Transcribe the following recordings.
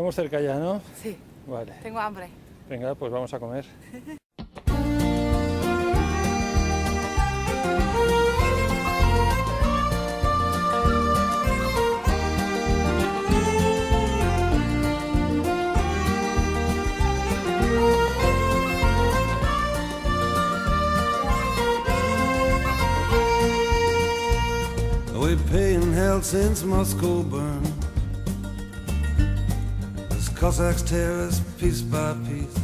Estamos cerca ya, ¿no? Sí, Vale. tengo hambre. Venga, pues vamos a comer. We paying hell since Moscow burned, as Cossacks tear us piece by piece.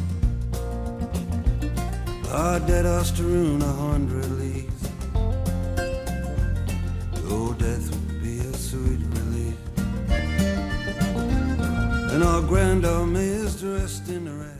Our dead are strewn 100 leagues. Oh, death would be a sweet relief. And our grand army is dressed in rags.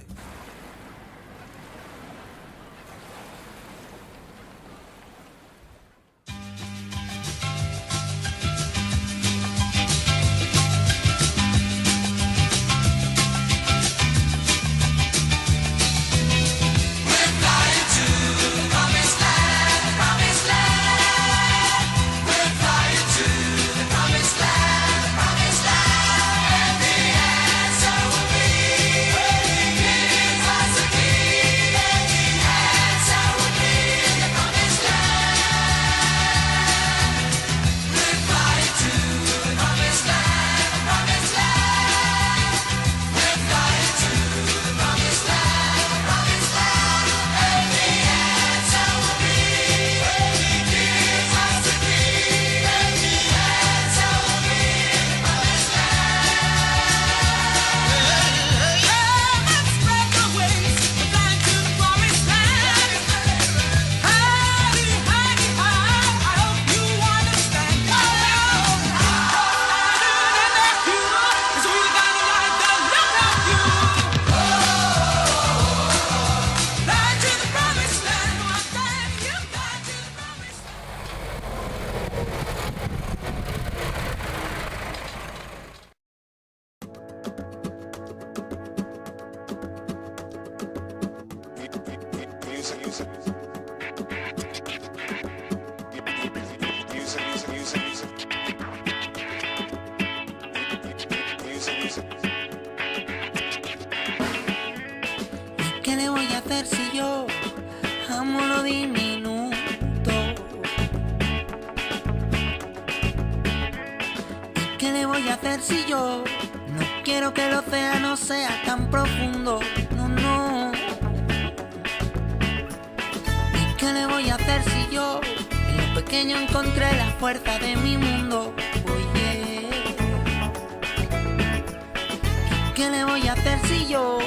¿Qué le voy a hacer si yo amo lo diminuto? ¿Y qué le voy a hacer si yo no quiero que el océano sea tan profundo? No, no. ¿Y qué le voy a hacer si yo en lo pequeño encontré la fuerza de mi mundo? Oye, ¿y qué le voy a hacer si yo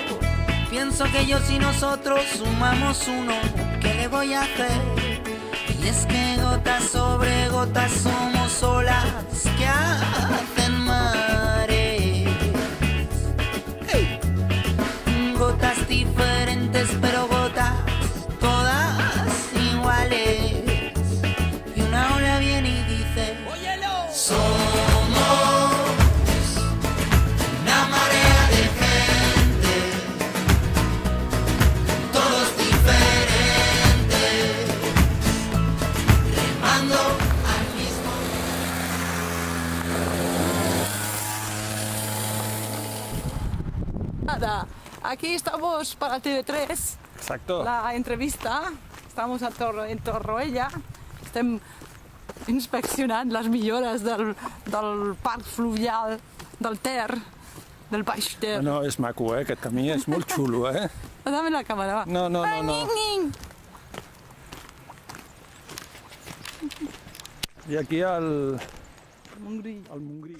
pienso que ellos y nosotros sumamos uno? ¿Qué le voy a hacer? Y es que gotas sobre gotas somos olas que hacen mares. Hey. Gotas diferentes pero gotas todas iguales. Y una ola viene y dice: óyelo. Somos una marea de gente, todos diferentes, remando al mismo. Nada, aquí estamos para TV3, Exacto. la entrevista. Estamos en Torroella. Estem inspeccionant les millores del parc fluvial del Ter, del Baix Ter. No, és maco, aquest camí és molt xulo, Dame la cámara, va. No, no, no, no. I aquí al Montgrí. Montgrí.